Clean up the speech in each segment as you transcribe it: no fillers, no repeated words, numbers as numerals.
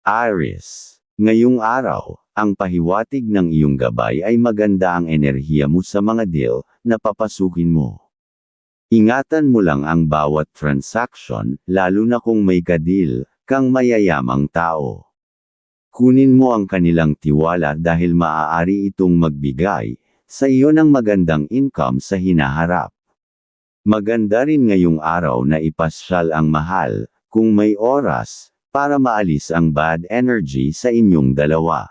Aries. Ngayong araw, ang pahiwatig ng iyong gabay ay maganda ang enerhiya mo sa mga deal na papasukin mo. Ingatan mo lang ang bawat transaction, lalo na kung may kadil kang mayayamang tao. Kunin mo ang kanilang tiwala dahil maaari itong magbigay sa iyo ng magandang income sa hinaharap. Maganda rin ngayong araw na ipasyal ang mahal, kung may oras, para maalis ang bad energy sa inyong dalawa.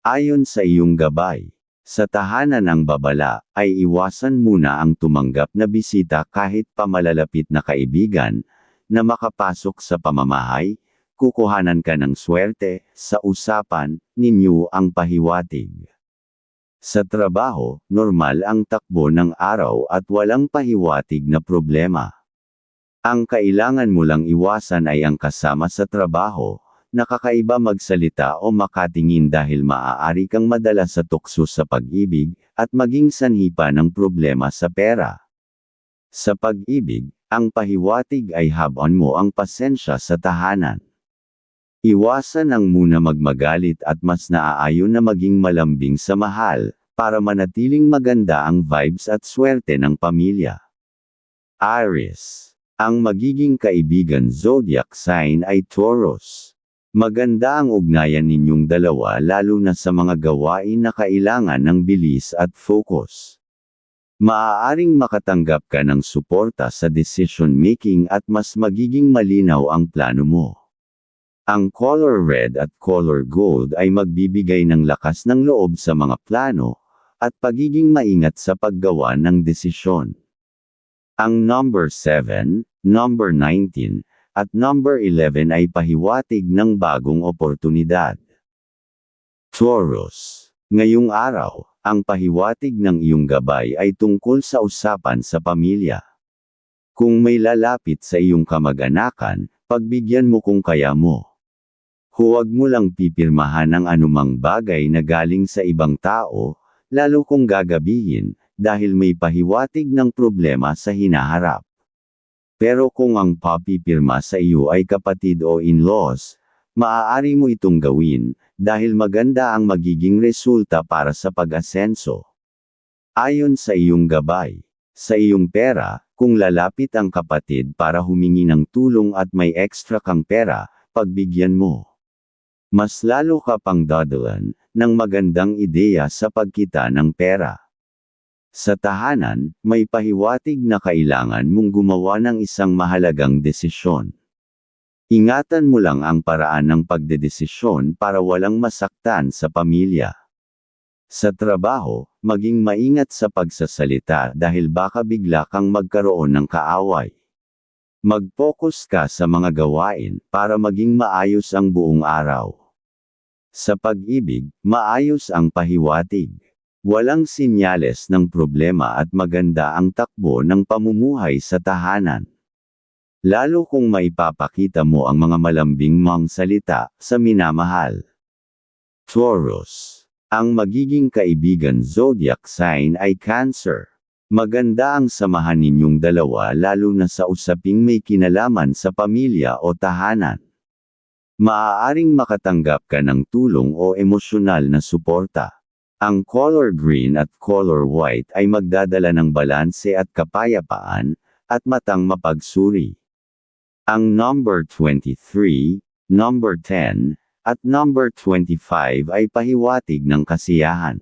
Ayon sa iyong gabay, sa tahanan ng babala, ay iwasan muna ang tumanggap na bisita kahit pa malalapit na kaibigan, na makapasok sa pamamahay, kukuhanan ka ng swerte, sa usapan ninyo ang pahiwatig. Sa trabaho, normal ang takbo ng araw at walang pahiwatig na problema. Ang kailangan mo lang iwasan ay ang kasama sa trabaho, nakakaiba magsalita o makatingin dahil maaari kang madala sa tukso sa pag-ibig, at maging sanhi pa ng problema sa pera. Sa pag-ibig, ang pahiwatig ay habon mo ang pasensya sa tahanan. Iwasan ang muna magmagalit at mas naaayon na maging malambing sa mahal, para manatiling maganda ang vibes at swerte ng pamilya. Aries. Ang magiging kaibigan zodiac sign ay Taurus. Maganda ang ugnayan ninyong dalawa lalo na sa mga gawain na kailangan ng bilis at focus. Maaaring makatanggap ka ng suporta sa decision making at mas magiging malinaw ang plano mo. Ang color red at color gold ay magbibigay ng lakas ng loob sa mga plano, at pagiging maingat sa paggawa ng desisyon. Ang number 7, number 19, at number 11 ay pahiwatig ng bagong oportunidad. Taurus. Ngayong araw, ang pahiwatig ng iyong gabay ay tungkol sa usapan sa pamilya. Kung may lalapit sa iyong kamag-anakan, pagbigyan mo kung kaya mo. Huwag mo lang pipirmahan ang anumang bagay na galing sa ibang tao, lalo kung gagabihin, dahil may pahiwatig ng problema sa hinaharap. Pero kung ang papipirma sa iyo ay kapatid o in-laws, maaari mo itong gawin, dahil maganda ang magiging resulta para sa pag-asenso. Ayon sa iyong gabay, sa iyong pera, kung lalapit ang kapatid para humingi ng tulong at may extra kang pera, pagbigyan mo. Mas lalo ka pang dadalan ng magandang ideya sa pagkita ng pera. Sa tahanan, may pahiwatig na kailangan mong gumawa ng isang mahalagang desisyon. Ingatan mo lang ang paraan ng pagdedesisyon para walang masaktan sa pamilya. Sa trabaho, maging maingat sa pagsasalita dahil baka bigla kang magkaroon ng kaaway. Mag-focus ka sa mga gawain para maging maayos ang buong araw. Sa pag-ibig, maayos ang pahiwatig. Walang sinyales ng problema at maganda ang takbo ng pamumuhay sa tahanan. Lalo kung maipapakita mo ang mga malambing mong salita sa minamahal. Taurus. Ang magiging kaibigan zodiac sign ay Cancer. Maganda ang samahan ninyong dalawa lalo na sa usaping may kinalaman sa pamilya o tahanan. Maaaring makatanggap ka ng tulong o emosyonal na suporta. Ang color green at color white ay magdadala ng balanse at kapayapaan, at matang mapagsuri. Ang number 23, number 10, at number 25 ay pahiwatig ng kasiyahan.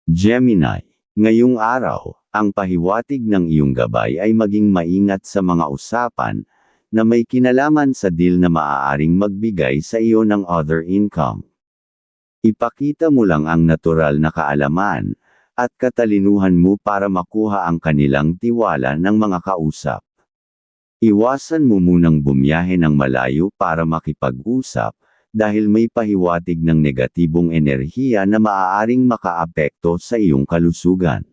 Gemini. Ngayong araw, ang pahiwatig ng iyong gabay ay maging maingat sa mga usapan na may kinalaman sa deal na maaaring magbigay sa iyo ng other income. Ipakita mo lang ang natural na kaalaman at katalinuhan mo para makuha ang kanilang tiwala ng mga kausap. Iwasan mo munang bumiyahe ng malayo para makipag-usap, dahil may pahiwatig ng negatibong enerhiya na maaaring makaapekto sa iyong kalusugan.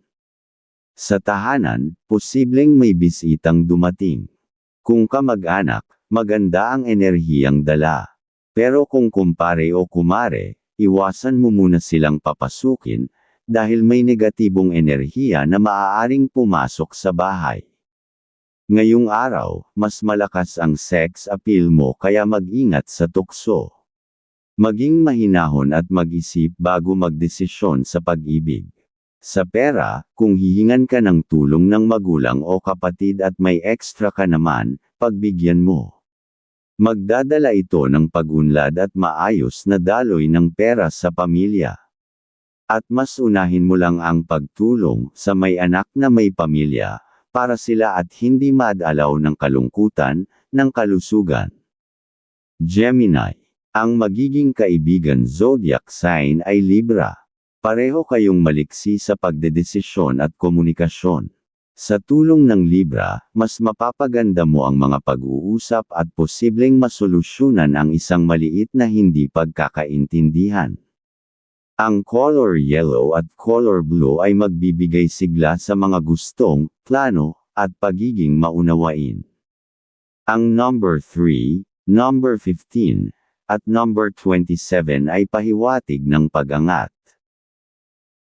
Sa tahanan, posibleng may bisitang dumating. Kung kamag-anak, maganda ang enerhiyang dala. Pero kung kumpare o kumare, iwasan mo muna silang papasukin, dahil may negatibong enerhiya na maaaring pumasok sa bahay. Ngayong araw, mas malakas ang sex appeal mo kaya mag-ingat sa tukso. Maging mahinahon at mag-isip bago magdesisyon sa pag-ibig. Sa pera, kung hihingan ka ng tulong ng magulang o kapatid at may extra ka naman, pagbigyan mo. Magdadala ito ng pag-unlad at maayos na daloy ng pera sa pamilya. At mas unahin mo lang ang pagtulong sa may anak na may pamilya, para sila at hindi madalaw ng kalungkutan, ng kalusugan. Gemini. Ang magiging kaibigan zodiac sign ay Libra. Pareho kayong maliksi sa pagdedesisyon at komunikasyon. Sa tulong ng Libra, mas mapapaganda mo ang mga pag-uusap at posibleng masolusyonan ang isang maliit na hindi pagkakaintindihan. Ang color yellow at color blue ay magbibigay sigla sa mga gustong, plano, at pagiging maunawain. Ang number 3, number 15, at number 27 ay pahiwatig ng pag-angat.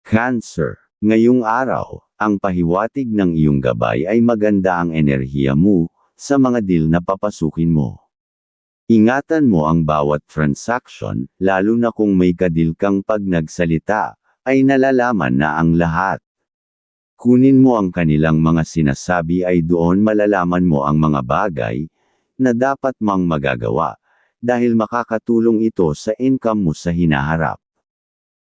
Cancer. Ngayong araw, ang pahiwatig ng iyong gabay ay maganda ang enerhiya mo sa mga deal na papasukin mo. Ingatan mo ang bawat transaction, lalo na kung may kadil kang pag nagsalita, ay nalalaman na ang lahat. Kunin mo ang kanilang mga sinasabi ay doon malalaman mo ang mga bagay na dapat mang magagawa, dahil makakatulong ito sa income mo sa hinaharap.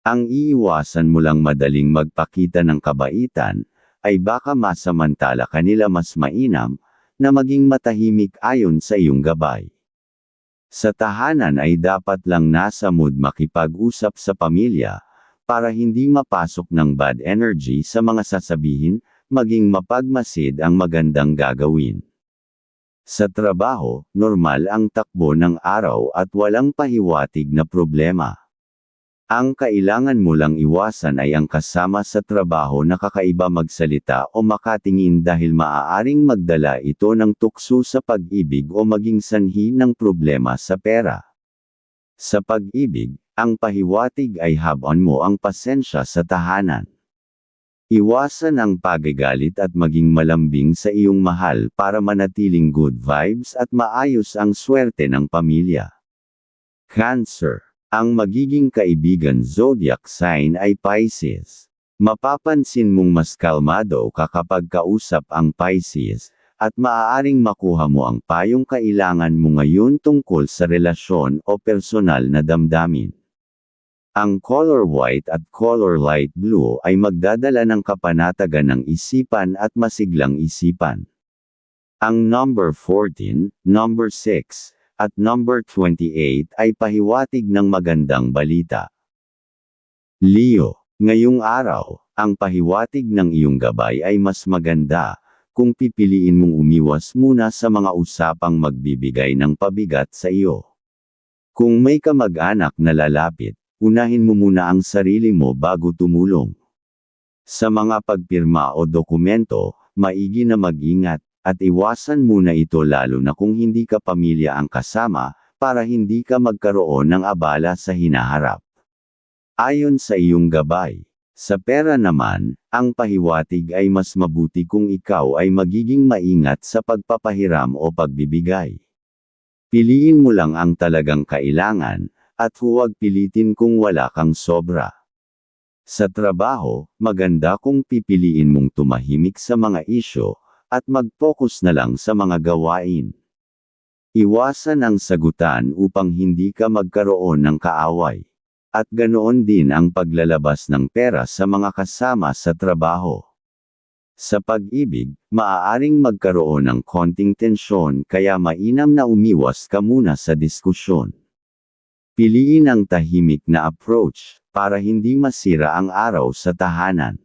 Ang iiwasan mo lang madaling magpakita ng kabaitan, ay baka masamantala kanila mas mainam, na maging matahimik ayon sa iyong gabay. Sa tahanan ay dapat lang nasa mood makipag-usap sa pamilya, para hindi mapasok ng bad energy sa mga sasabihin, maging mapagmasid ang magandang gagawin. Sa trabaho, normal ang takbo ng araw at walang pahiwatig na problema. Ang kailangan mo lang iwasan ay ang kasama sa trabaho na kakaiba magsalita o makatingin dahil maaaring magdala ito ng tukso sa pag-ibig o maging sanhi ng problema sa pera. Sa pag-ibig, ang pahiwatig ay habon mo ang pasensya sa tahanan. Iwasan ang pagagalit at maging malambing sa iyong mahal para manatiling good vibes at maayos ang swerte ng pamilya. Cancer. Ang magiging kaibigan zodiac sign ay Pisces. Mapapansin mong mas kalmado ka kapag kausap ang Pisces, at maaaring makuha mo ang payong kailangan mo ngayon tungkol sa relasyon o personal na damdamin. Ang color white at color light blue ay magdadala ng kapanatagan ng isipan at masiglang isipan. Ang number 14, number 6, at number 28 ay pahiwatig ng magandang balita. Leo. Ngayong araw, ang pahiwatig ng iyong gabay ay mas maganda, kung pipiliin mong umiwas muna sa mga usapang magbibigay ng pabigat sa iyo. Kung may kamag-anak na lalapit, unahin mo muna ang sarili mo bago tumulong. Sa mga pagpirma o dokumento, maigi na mag-ingat, at iwasan muna ito lalo na kung hindi ka pamilya ang kasama, para hindi ka magkaroon ng abala sa hinaharap. Ayon sa iyong gabay. Sa pera naman, ang pahiwatig ay mas mabuti kung ikaw ay magiging maingat sa pagpapahiram o pagbibigay. Piliin mo lang ang talagang kailangan, at huwag pilitin kung wala kang sobra. Sa trabaho, maganda kung pipiliin mong tumahimik sa mga isyo, at mag-focus na lang sa mga gawain. Iwasan ang sagutan upang hindi ka magkaroon ng kaaway. At ganoon din ang paglalabas ng pera sa mga kasama sa trabaho. Sa pag-ibig, maaaring magkaroon ng konting tensyon kaya mainam na umiwas ka muna sa diskusyon. Piliin ang tahimik na approach, para hindi masira ang araw sa tahanan.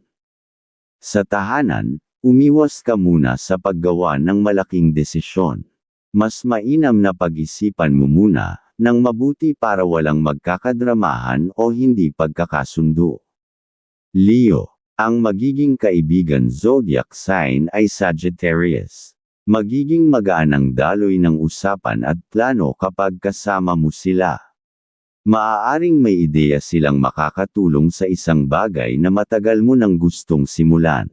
Sa tahanan, umiwas ka muna sa paggawa ng malaking desisyon. Mas mainam na pag-isipan mo muna, ng mabuti para walang magkakadramahan o hindi pagkakasundo. Leo. Ang magiging kaibigan zodiac sign ay Sagittarius. Magiging magaan ang daloy ng usapan at plano kapag kasama mo sila. Maaaring may ideya silang makakatulong sa isang bagay na matagal mo nang gustong simulan.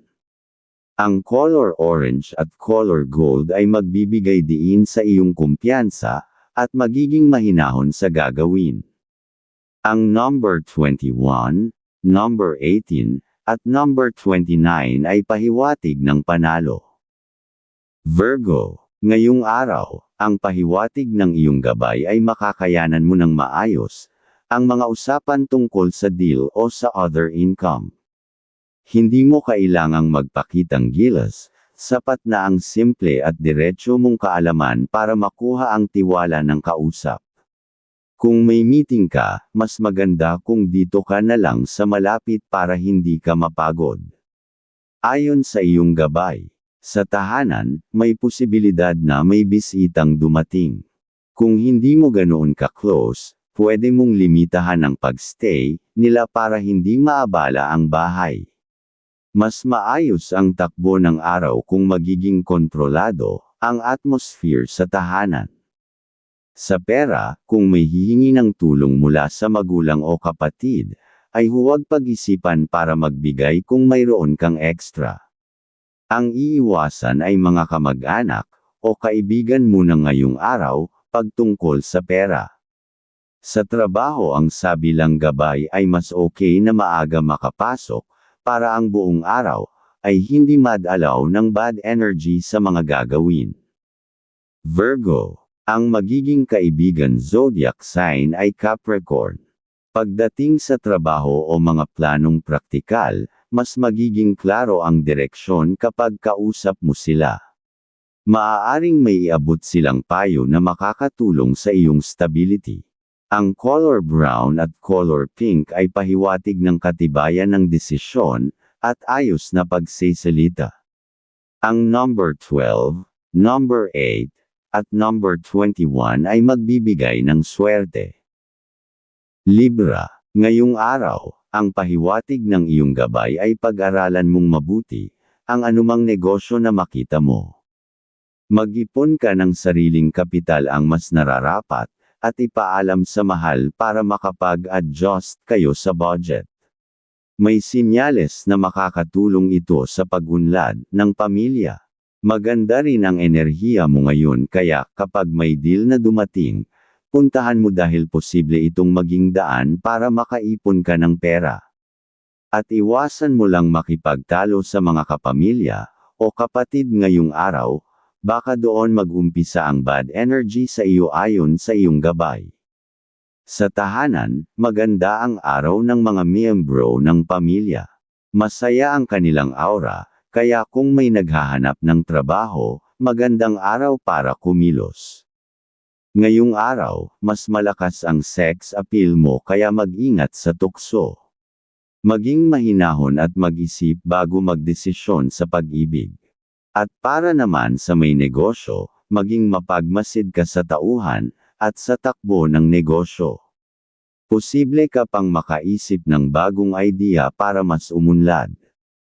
Ang color orange at color gold ay magbibigay diin sa iyong kumpiyansa, at magiging mahinahon sa gagawin. Ang number 21, number 18, at number 29 ay pahiwatig ng panalo. Virgo, ngayong araw, ang pahiwatig ng iyong gabay ay makakayanan mo ng maayos ang mga usapan tungkol sa deal o sa other income. Hindi mo kailangang magpakitang gilas, sapat na ang simple at diretso mong kaalaman para makuha ang tiwala ng kausap. Kung may meeting ka, mas maganda kung dito ka na lang sa malapit para hindi ka mapagod. Ayon sa iyong gabay, sa tahanan, may posibilidad na may bisitang dumating. Kung hindi mo ganoon ka-close, pwede mong limitahan ang pagstay nila para hindi maabala ang bahay. Mas maayos ang takbo ng araw kung magiging kontrolado ang atmosphere sa tahanan. Sa pera, kung may hihingi ng tulong mula sa magulang o kapatid, ay huwag pag-isipan para magbigay kung mayroon kang extra. Ang iiwasan ay mga kamag-anak o kaibigan muna ngayong araw pagtungkol sa pera. Sa trabaho, ang sabi lang gabay ay mas okay na maaga makapasok, para ang buong araw ay hindi madalaw ng bad energy sa mga gagawin. Virgo, ang magiging kaibigan zodiac sign ay Capricorn. Pagdating sa trabaho o mga planong praktikal, mas magiging klaro ang direksyon kapag kausap mo sila. Maaaring may iabot silang payo na makakatulong sa iyong stability. Ang color brown at color pink ay pahiwatig ng katibayan ng desisyon at ayos na pagsisalita. Ang number 12, number 8, at number 21 ay magbibigay ng swerte. Libra, ngayong araw, ang pahiwatig ng iyong gabay ay pag-aralan mong mabuti ang anumang negosyo na makita mo. Mag-ipon ka ng sariling kapital ang mas nararapat, at ipaalam sa mahal para makapag-adjust kayo sa budget. May sinyales na makakatulong ito sa pag-unlad ng pamilya. Maganda rin ang enerhiya mo ngayon kaya kapag may deal na dumating, puntahan mo dahil posible itong maging daan para makaipon ka ng pera. At iwasan mo lang makipagtalo sa mga kapamilya o kapatid ngayong araw, baka doon mag-umpisa ang bad energy sa iyo ayon sa iyong gabay. Sa tahanan, maganda ang araw ng mga miyembro ng pamilya. Masaya ang kanilang aura, kaya kung may naghahanap ng trabaho, magandang araw para kumilos. Ngayong araw, mas malakas ang sex appeal mo kaya mag-ingat sa tukso. Maging mahinahon at mag-isip bago magdesisyon sa pag-ibig. At para naman sa may negosyo, maging mapagmasid ka sa tauhan, at sa takbo ng negosyo. Posible ka pang makaisip ng bagong idea para mas umunlad.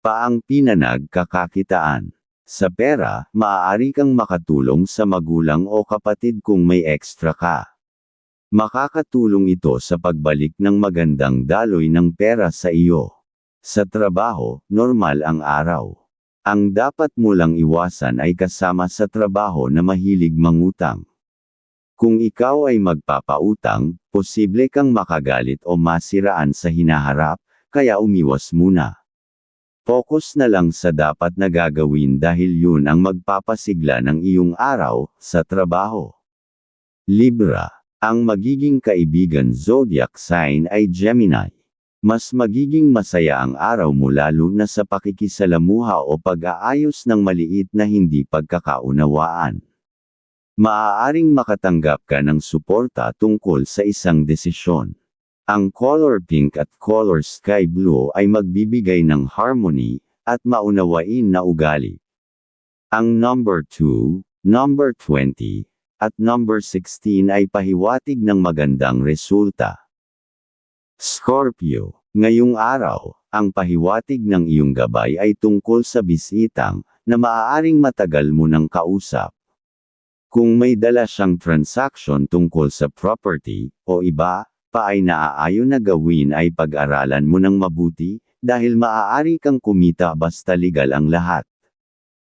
Paang pinanagkakakitaan. Sa pera, maaari kang makatulong sa magulang o kapatid kung may extra ka. Makakatulong ito sa pagbalik ng magandang daloy ng pera sa iyo. Sa trabaho, normal ang araw. Ang dapat mo lang iwasan ay kasama sa trabaho na mahilig mangutang. Kung ikaw ay magpapautang, posible kang makagalit o masiraan sa hinaharap, kaya umiwas muna. Focus na lang sa dapat na gagawin dahil yun ang magpapasigla ng iyong araw sa trabaho. Libra, ang magiging kaibigan zodiac sign ay Gemini. Mas magiging masaya ang araw mo lalo na sa pakikisalamuha o pag-aayos ng maliit na hindi pagkakaunawaan. Maaaring makatanggap ka ng suporta tungkol sa isang desisyon. Ang color pink at color sky blue ay magbibigay ng harmony at maunawain na ugali. Ang number 2, number 20, at number 16 ay pahiwatig ng magandang resulta. Scorpio, ngayong araw, ang pahiwatig ng iyong gabay ay tungkol sa bisitang na maaaring matagal mo nang kausap. Kung may dala siyang transaction tungkol sa property o iba pa ay naaayon na gawin ay pag-aralan mo ng mabuti dahil maaari kang kumita basta legal ang lahat.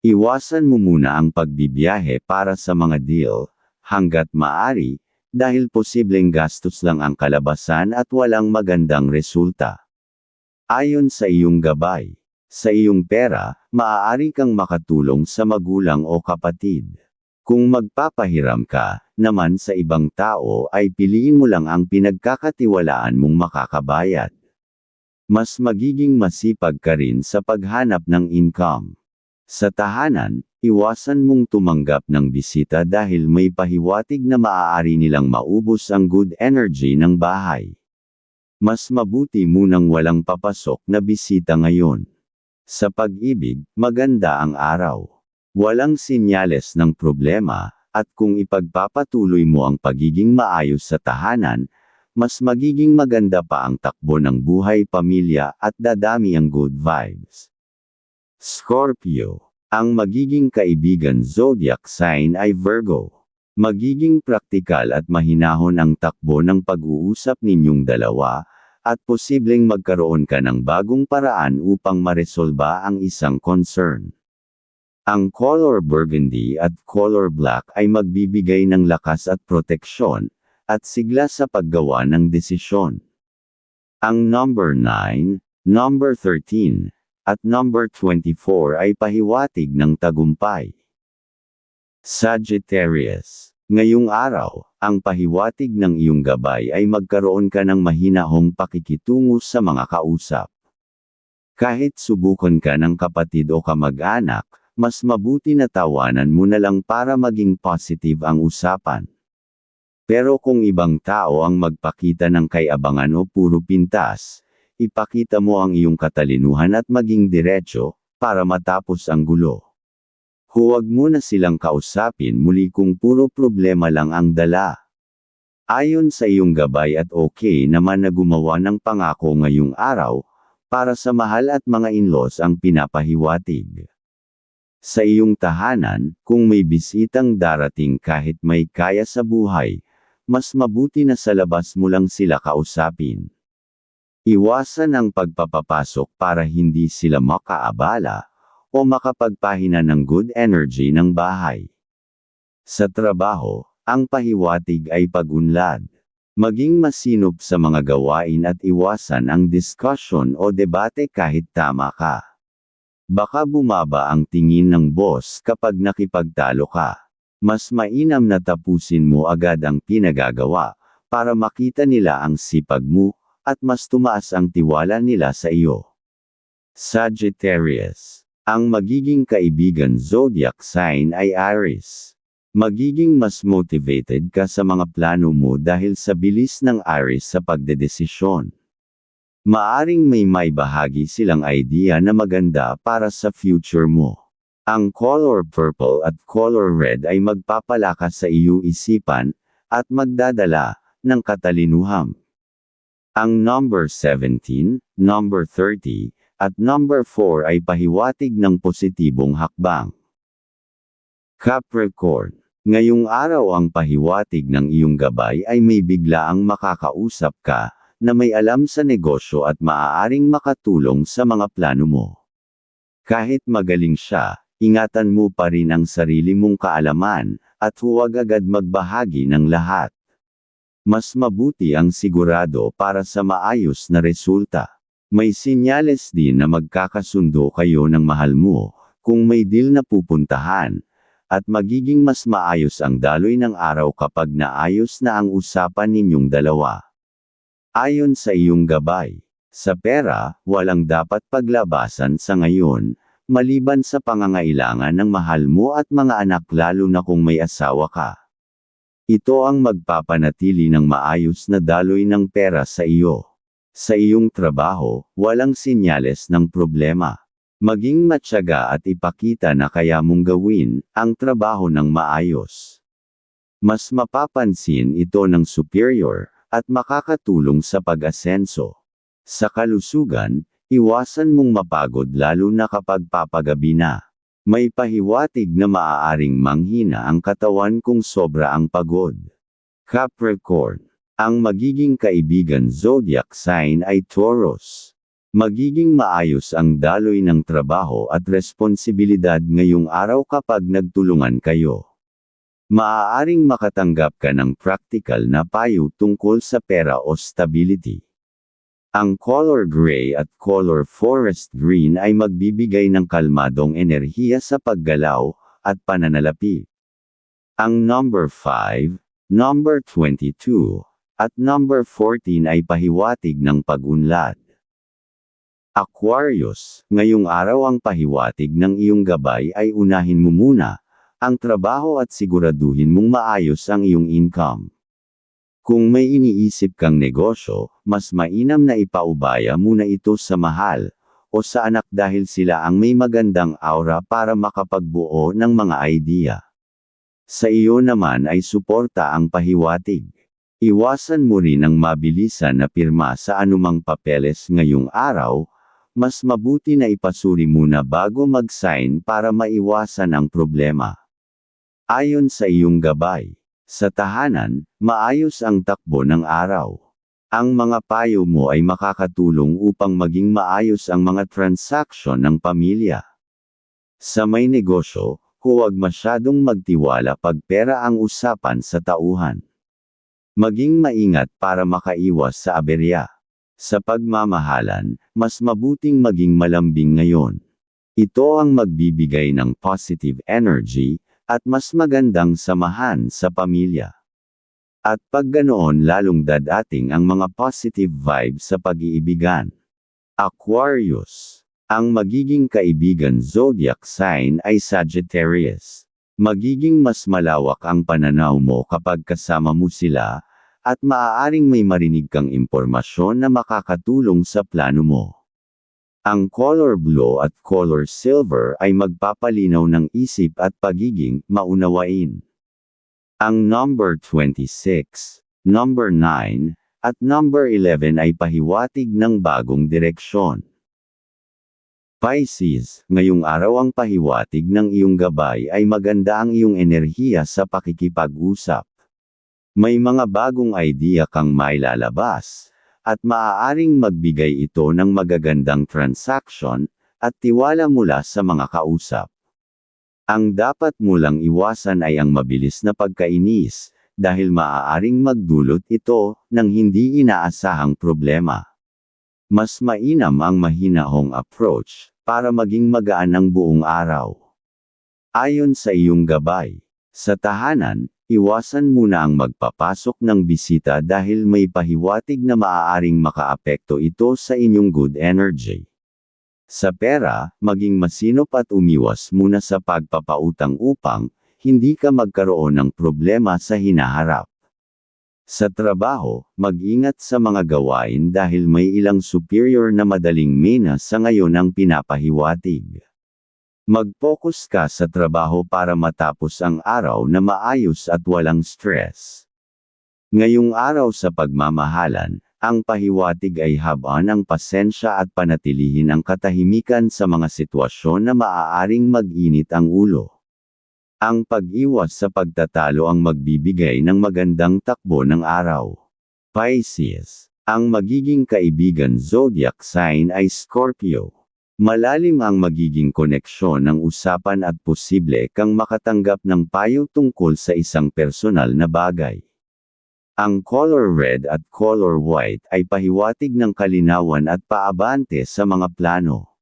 Iwasan mo muna ang pagbibiyahe para sa mga deal, hanggat maaari, dahil posibleng gastos lang ang kalabasan at walang magandang resulta. Ayon sa iyong gabay, sa iyong pera, maaari kang makatulong sa magulang o kapatid. Kung magpapahiram ka, naman sa ibang tao ay piliin mo lang ang pinagkakatiwalaan mong makakabayad. Mas magiging masipag ka rin sa paghanap ng income. Sa tahanan, iwasan mong tumanggap ng bisita dahil may pahiwatig na maaari nilang maubos ang good energy ng bahay. Mas mabuti munang walang papasok na bisita ngayon. Sa pag-ibig, maganda ang araw. Walang sinyales ng problema, at kung ipagpapatuloy mo ang pagiging maayos sa tahanan, mas magiging maganda pa ang takbo ng buhay pamilya at dadami ang good vibes. Scorpio. Ang magiging kaibigan zodiac sign ay Virgo. Magiging praktikal at mahinahon ang takbo ng pag-uusap ninyong dalawa, at posibleng magkaroon ka ng bagong paraan upang maresolba ang isang concern. Ang color burgundy at color black ay magbibigay ng lakas at proteksyon, at sigla sa paggawa ng desisyon. Ang number 9, number 13, at number 24 ay pahiwatig ng tagumpay. Sagittarius. Ngayong araw, ang pahiwatig ng iyong gabay ay magkaroon ka ng mahinahong pakikitungo sa mga kausap. Kahit subukan ka ng kapatid o kamag-anak, mas mabuti na tawanan mo na lang para maging positive ang usapan. Pero kung ibang tao ang magpakita ng kayabangan o puro pintas, ipakita mo ang iyong katalinuhan at maging diretso, para matapos ang gulo. Huwag mo na silang kausapin muli kung puro problema lang ang dala. Ayon sa iyong gabay at okay naman na gumawa ng pangako ngayong araw, para sa mahal at mga in-laws ang pinapahiwatig. Sa iyong tahanan, kung may bisitang darating kahit may kaya sa buhay, mas mabuti na sa labas mo lang sila kausapin. Iwasan ang pagpapapasok para hindi sila makaabala, o makapagpahina ng good energy ng bahay. Sa trabaho, ang pahiwatig ay pag-unlad. Maging masinop sa mga gawain at iwasan ang discussion o debate kahit tama ka. Baka bumaba ang tingin ng boss kapag nakipagtalo ka. Mas mainam na tapusin mo agad ang pinagagawa, para makita nila ang sipag mo, at mas tumaas ang tiwala nila sa iyo. Sagittarius. Ang magiging kaibigan zodiac sign ay Aries. Magiging mas motivated ka sa mga plano mo dahil sa bilis ng Aries sa pagdedesisyon. Maaring may bahagi silang idea na maganda para sa future mo. Ang color purple at color red ay magpapalakas sa iyong isipan, at magdadala ng katalinuhan. Ang number 17, number 30, at number 4 ay pahiwatig ng positibong hakbang. Capricorn. Ngayong araw ang pahiwatig ng iyong gabay ay may biglaang makakausap ka, na may alam sa negosyo at maaaring makatulong sa mga plano mo. Kahit magaling siya, ingatan mo pa rin ang sarili mong kaalaman, at huwag agad magbahagi ng lahat. Mas mabuti ang sigurado para sa maayos na resulta. May sinyales din na magkakasundo kayo ng mahal mo, kung may deal na pupuntahan, at magiging mas maayos ang daloy ng araw kapag naayos na ang usapan ninyong dalawa. Ayon sa iyong gabay, sa pera, walang dapat paglabasan sa ngayon, maliban sa pangangailangan ng mahal mo at mga anak lalo na kung may asawa ka. Ito ang magpapanatili ng maayos na daloy ng pera sa iyo. Sa iyong trabaho, walang sinyales ng problema. Maging matyaga at ipakita na kaya mong gawin ang trabaho ng maayos. Mas mapapansin ito ng superior, at makakatulong sa pag-asenso. Sa kalusugan, iwasan mong mapagod lalo na kapag papagabi na. May pahiwatig na maaaring manghina ang katawan kung sobra ang pagod. Capricorn. Ang magiging kaibigan zodiac sign ay Taurus. Magiging maayos ang daloy ng trabaho at responsibilidad ngayong araw kapag nagtulungan kayo. Maaaring makatanggap ka ng practical na payo tungkol sa pera o stability. Ang color gray at color forest green ay magbibigay ng kalmadong enerhiya sa paggalaw at pananalapi. Ang number 5, number 22, at number 14 ay pahiwatig ng pag-unlad. Aquarius, ngayong araw ang pahiwatig ng iyong gabay ay unahin mo muna ang trabaho at siguraduhin mong maayos ang iyong income. Kung may iniisip kang negosyo, mas mainam na ipaubaya muna ito sa mahal o sa anak dahil sila ang may magandang aura para makapagbuo ng mga idea. Sa iyo naman ay suporta ang pahiwatig. Iwasan mo rin ang mabilisan na pirma sa anumang papeles ngayong araw, mas mabuti na ipasuri muna bago mag-sign para maiwasan ang problema. Ayon sa iyong gabay, sa tahanan, maayos ang takbo ng araw. Ang mga payo mo ay makakatulong upang maging maayos ang mga transaksyon ng pamilya. Sa may negosyo, huwag masyadong magtiwala pag pera ang usapan sa tauhan. Maging maingat para makaiwas sa aberya. Sa pagmamahalan, mas mabuting maging malambing ngayon. Ito ang magbibigay ng positive energy, at mas magandang samahan sa pamilya. At pag ganoon lalong dadating ang mga positive vibes sa pag-iibigan. Aquarius. Ang magiging kaibigan zodiac sign ay Sagittarius. Magiging mas malawak ang pananaw mo kapag kasama mo sila, at maaaring may marinig kang impormasyon na makakatulong sa plano mo. Ang color blue at color silver ay magpapalinaw ng isip at pagiging maunawain. Ang number 26, number 9, at number 11 ay pahiwatig ng bagong direksyon. Pisces, ngayong araw ang pahiwatig ng iyong gabay ay maganda ang iyong enerhiya sa pakikipag-usap. May mga bagong idea kang mailalabas, at maaaring magbigay ito ng magagandang transaction, at tiwala mula sa mga kausap. Ang dapat mo lang iwasan ay ang mabilis na pagkainis, dahil maaaring magdulot ito ng hindi inaasahang problema. Mas mainam ang mahinahong approach, para maging magaan ang buong araw. Ayon sa iyong gabay, sa tahanan, iwasan muna ang magpapasok ng bisita dahil may pahiwatig na maaaring makaapekto ito sa inyong good energy. Sa pera, maging masinop at umiwas muna sa pagpapautang upang hindi ka magkaroon ng problema sa hinaharap. Sa trabaho, mag-ingat sa mga gawain dahil may ilang superior na madaling mina sa ngayon ang pinapahiwatig. Mag-focus ka sa trabaho para matapos ang araw na maayos at walang stress. Ngayong araw sa pagmamahalan, ang pahiwatig ay habaan ang pasensya at panatilihin ang katahimikan sa mga sitwasyon na maaaring mag-init ang ulo. Ang pag-iwas sa pagtatalo ang magbibigay ng magandang takbo ng araw. Pisces. Ang magiging kaibigan zodiac sign ay Scorpio. Malalim ang magiging koneksyon ng usapan at posible kang makatanggap ng payo tungkol sa isang personal na bagay. Ang color red at color white ay pahiwatig ng kalinawan at paabante sa mga plano.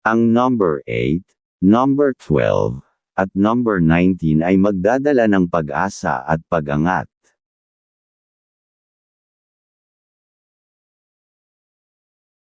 Ang number 8, number 12, at number 19 ay magdadala ng pag-asa at pag-angat.